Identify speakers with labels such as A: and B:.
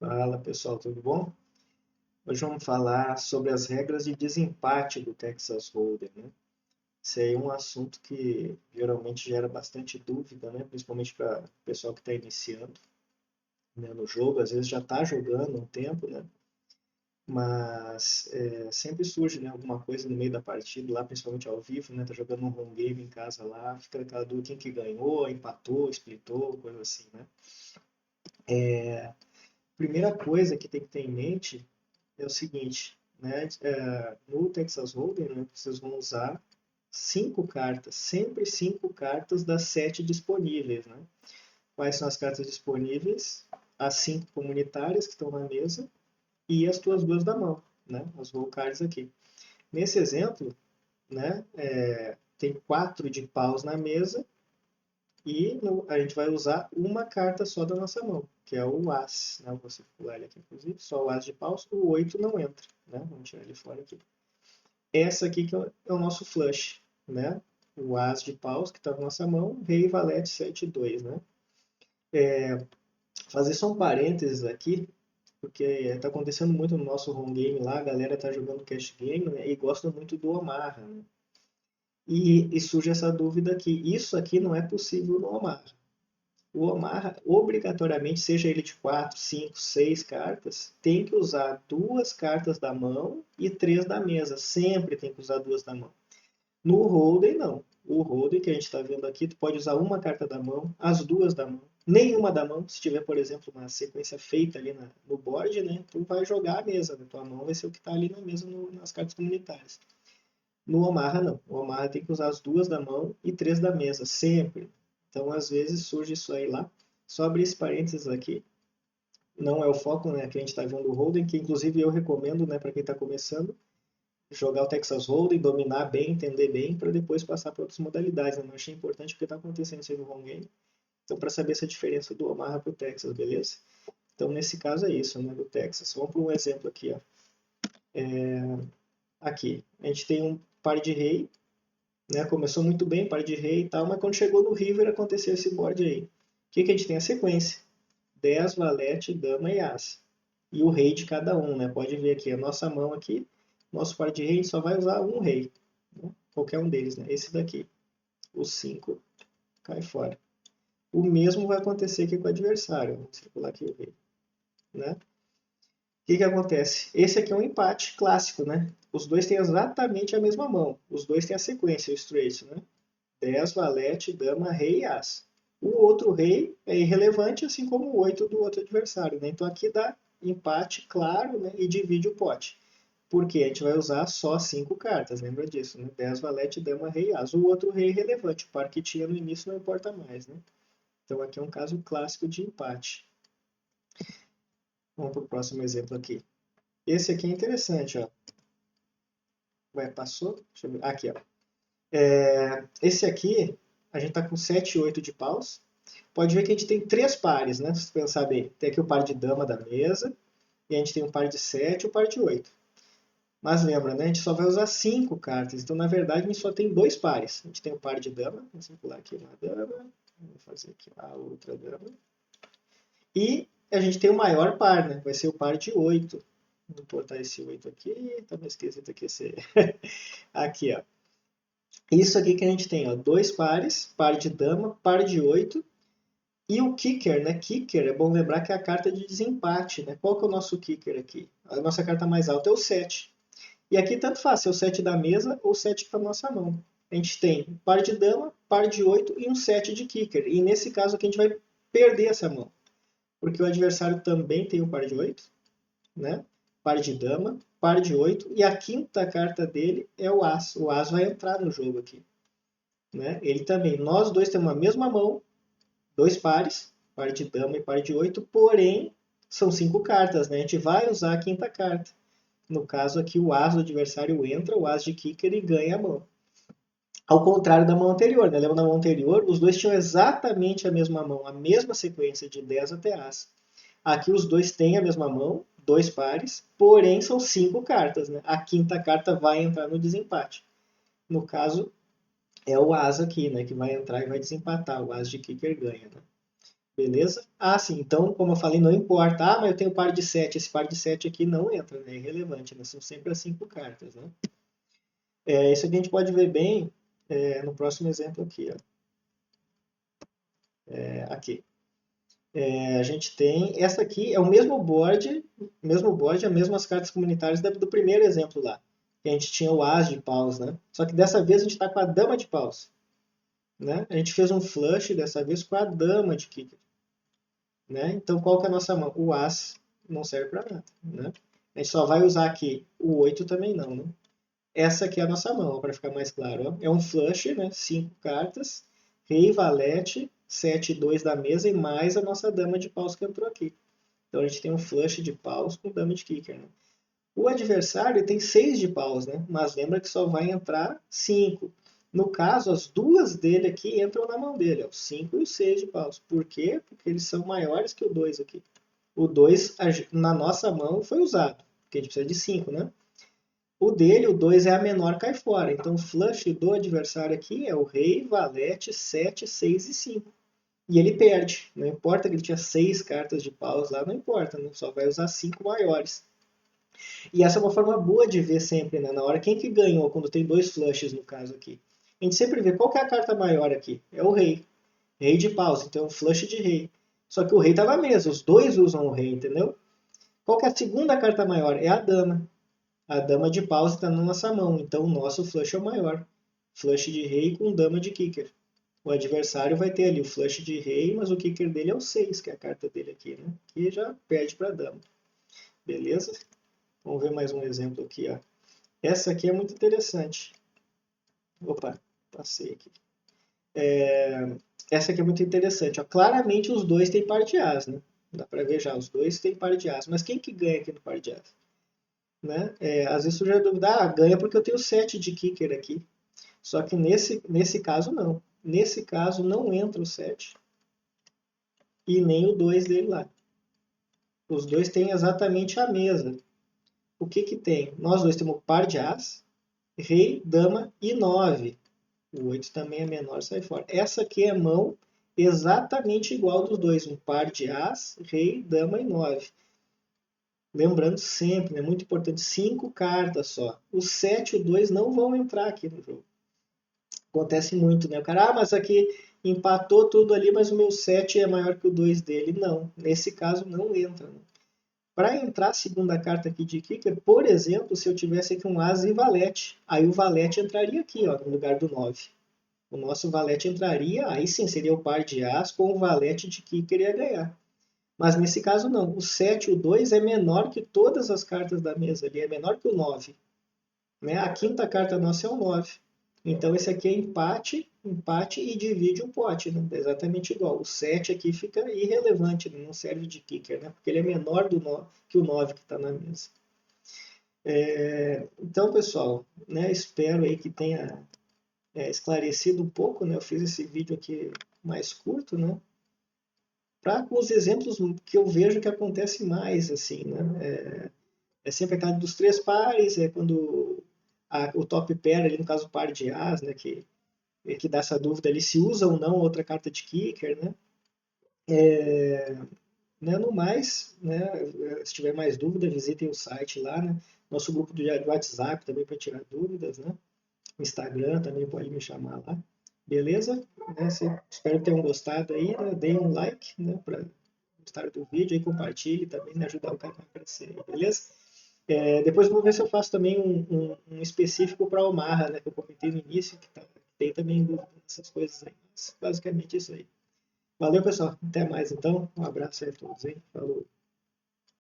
A: Fala pessoal, tudo bom? Hoje vamos falar sobre as regras de desempate do Texas Hold'em, né? Esse aí é um assunto que geralmente gera bastante dúvida, né? Principalmente para o pessoal que está iniciando, né, no jogo, às vezes já está jogando um tempo, né? Mas sempre surge, né, alguma coisa no meio da partida, lá principalmente ao vivo, né? Tá jogando um home game em casa lá, fica aquela dúvida quem que ganhou, empatou, splitou, coisa assim, né? Primeira coisa que tem que ter em mente é o seguinte, né? No Texas Hold'em, né, vocês vão usar 5 cartas, sempre 5 cartas das 7 disponíveis, né? Quais são as cartas disponíveis? As 5 comunitárias que estão na mesa e as tuas duas da mão, né? As roll cards aqui. Nesse exemplo, né, tem 4 de paus na mesa e a gente vai usar uma carta só da nossa mão, que é o As. Né? Vou circular ele aqui, inclusive. Só o As de paus. O 8 não entra. Né? Vamos tirar ele fora aqui. Essa aqui que é o nosso flush. Né? O As de paus, que está na nossa mão. Rei, valete, 7 e 2. Né? Fazer só um parênteses aqui, porque está acontecendo muito no nosso home game lá. A galera está jogando cash game, né? E gosta muito do Omaha. Né? E surge essa dúvida aqui. Isso aqui não é possível no Omaha. O Omaha, obrigatoriamente, seja ele de 4, 5, 6 cartas, tem que usar 2 cartas da mão e 3 da mesa. Sempre tem que usar 2 da mão. No Hold'em, não. O Hold'em que a gente está vendo aqui, tu pode usar uma carta da mão, as 2 da mão, nenhuma da mão. Se tiver, por exemplo, uma sequência feita ali no board, né, tu vai jogar a mesa. Né? Tua mão vai ser o que está ali na mesa nas cartas comunitárias. No Omaha, não. O Omaha tem que usar as 2 da mão e 3 da mesa, sempre. Então, às vezes, surge isso aí lá. Só abrir esse parênteses aqui. Não é o foco, né? Que a gente está vendo o Hold'em, que inclusive eu recomendo, né, para quem está começando, jogar o Texas Hold'em, dominar bem, entender bem, para depois passar para outras modalidades. Né? Mas achei importante porque está acontecendo isso aí no home game. Então, para saber essa diferença do Omaha para o Texas, beleza? Então, nesse caso é isso, né, do Texas. Vamos para um exemplo aqui, ó. Aqui, a gente tem um par de rei, né? Começou muito bem, par de rei e tal, mas quando chegou no River aconteceu esse board aí. O que, que a gente tem? A sequência: 10, valete, dama e as. E o rei de cada um, né? Pode ver aqui, a nossa mão aqui, nosso par de rei, a gente só vai usar um rei. Né? Qualquer um deles, né? Esse daqui. O 5 cai fora. O mesmo vai acontecer aqui com o adversário. Vamos circular aqui o rei. Né? O que, que acontece? Esse aqui é um empate clássico, né? Os dois têm exatamente a mesma mão. Os dois têm a sequência, o straight, né? 10, valete, dama, rei e as. O outro rei é irrelevante, assim como o 8 do outro adversário. Né? Então aqui dá empate claro, né? E divide o pote. Porque a gente vai usar só 5 cartas, lembra disso, né? 10, valete, dama, rei e as. O outro rei é irrelevante, o par que tinha no início não importa mais. Né? Então aqui é um caso clássico de empate. Vamos para o próximo exemplo aqui. Esse aqui é interessante, ó. Ué, passou? Deixa eu ver. Aqui, ó. Esse aqui, a gente está com 7 e 8 de paus. Pode ver que a gente tem 3 pares, né? Se você pensar bem. Tem aqui o par de dama da mesa, e a gente tem um par de 7 e um par de 8. Mas lembra, né? A gente só vai usar 5 cartas. Então, na verdade, a gente só tem 2 pares. A gente tem o par de dama. Vamos circular aqui uma dama. Vamos fazer aqui a outra dama. E a gente tem o maior par, né? Vai ser o par de 8. Vou botar esse 8 aqui. Tá meio esquisito aqui esse... aqui, ó. Isso aqui que a gente tem, ó, 2 pares, par de dama, par de 8, e o kicker, né? Kicker, é bom lembrar que é a carta de desempate, né? Qual que é o nosso kicker aqui? A nossa carta mais alta é o 7. E aqui tanto faz, se é o 7 da mesa ou o 7 para nossa mão. A gente tem par de dama, par de 8 e um 7 de kicker. E nesse caso aqui a gente vai perder essa mão. Porque o adversário também tem o par de 8, né? Par de dama, par de 8, e a quinta carta dele é o as. O as vai entrar no jogo aqui. Né? Ele também, nós dois temos a mesma mão, 2 pares, par de dama e par de 8, porém são 5 cartas, né? A gente vai usar a quinta carta. No caso aqui, o as do adversário entra, o as de kicker e ganha a mão. Ao contrário da mão anterior, né? Lembra na mão anterior? Os dois tinham exatamente a mesma mão, a mesma sequência de 10 até as. Aqui os dois têm a mesma mão, 2 pares, porém são 5 cartas, né? A quinta carta vai entrar no desempate. No caso, é o as aqui, né? Que vai entrar e vai desempatar. O as de kicker ganha, né? Beleza? Ah, sim. Então, como eu falei, não importa. Ah, mas eu tenho par de 7. Esse par de 7 aqui não entra, né? É irrelevante, né? São sempre as 5 cartas, né? Isso aqui a gente pode ver bem no próximo exemplo aqui, ó. Aqui. A gente tem... Essa aqui é o mesmo board, as mesmas cartas comunitárias do primeiro exemplo lá. Que a gente tinha o as de paus, né? Só que dessa vez a gente está com a dama de paus, né? A gente fez um flush dessa vez com a dama de kicker, né? Então, qual que é a nossa mão? O as não serve para nada, né? A gente só vai usar aqui o 8 também não, né? Essa aqui é a nossa mão, para ficar mais claro. Ó. É um flush, né? 5 cartas, rei, valete, 7 e 2 da mesa e mais a nossa dama de paus que entrou aqui. Então a gente tem um flush de paus com dama de kicker, né? O adversário tem 6 de paus, né? Mas lembra que só vai entrar 5. No caso, as duas dele aqui entram na mão dele, ó, o 5 e o 6 de paus. Por quê? Porque eles são maiores que o 2 aqui. O 2 na nossa mão foi usado, porque a gente precisa de 5, né? O dele, o 2 é a menor, cai fora. Então o flush do adversário aqui é o rei, valete, 7, 6 e 5. E ele perde. Não importa que ele tinha 6 cartas de paus lá, não importa, né? Só vai usar 5 maiores. E essa é uma forma boa de ver sempre, né? Na hora, quem que ganhou quando tem dois flushes no caso aqui? A gente sempre vê qual que é a carta maior aqui. É o rei. Rei de paus, então é um flush de rei. Só que o rei está na mesa, os dois usam o rei, entendeu? Qual que é a segunda carta maior? É a dama. A dama de paus está na nossa mão, então o nosso flush é o maior. Flush de rei com dama de kicker. O adversário vai ter ali o flush de rei, mas o kicker dele é o 6, que é a carta dele aqui, né? Que já perde para a dama. Beleza? Vamos ver mais um exemplo aqui, ó. Essa aqui é muito interessante. Opa, passei aqui. Essa aqui é muito interessante. Ó. Claramente os dois têm par de as, né? Dá para ver já, os dois têm par de as. Mas quem que ganha aqui no par de as? Né? Às vezes surge a dúvida, ganha porque eu tenho 7 de kicker aqui. Só que nesse caso não. Nesse caso não entra o 7 e nem o 2 dele lá. Os dois têm exatamente a mesa. O que que tem? Nós dois temos par de as, rei, dama e 9. O 8 também é menor, sai fora. Essa aqui é mão exatamente igual dos dois. Um par de as, rei, dama e 9. Lembrando sempre, é muito importante, 5 cartas só. O 7 e o 2 não vão entrar aqui no jogo. Acontece muito, né? O cara, mas aqui empatou tudo ali, mas o meu 7 é maior que o 2 dele. Não, nesse caso não entra. Né? Para entrar a segunda carta aqui de kicker, por exemplo, se eu tivesse aqui um as e valete, aí o valete entraria aqui, ó, no lugar do 9. O nosso valete entraria, aí sim seria o par de as com o valete de kicker ia ganhar. Mas nesse caso não, o 7 e o 2 é menor que todas as cartas da mesa ali, é menor que o 9. Né? A quinta carta nossa é o 9. Então esse aqui é empate, empate e divide o pote, né? Exatamente igual. O 7 aqui fica irrelevante, né? Não serve de kicker, né? Porque ele é menor que o 9 que está na mesa. Então, pessoal, né? Espero aí que tenha esclarecido um pouco, né? Eu fiz esse vídeo aqui mais curto, né? Para com os exemplos que eu vejo que acontece mais, assim, né? É sempre aquela dos três pares, é quando o top pair, ali no caso o par de as, né? Que dá essa dúvida ali se usa ou não outra carta de kicker, né? Né? No mais, né? Se tiver mais dúvida, visitem o site lá, né? Nosso grupo do WhatsApp também para tirar dúvidas, né? Instagram também pode me chamar lá. Beleza? Né? Espero que tenham gostado aí, né? Deem um like, né? Para gostar do vídeo e compartilhe também, né? Ajudar o canal a crescer, beleza? Depois eu vou ver se eu faço também um específico para o Marra, né? Que eu comentei no início, que tem também essas coisas aí. Mas basicamente isso aí. Valeu, pessoal. Até mais então. Um abraço aí a todos, hein? Falou.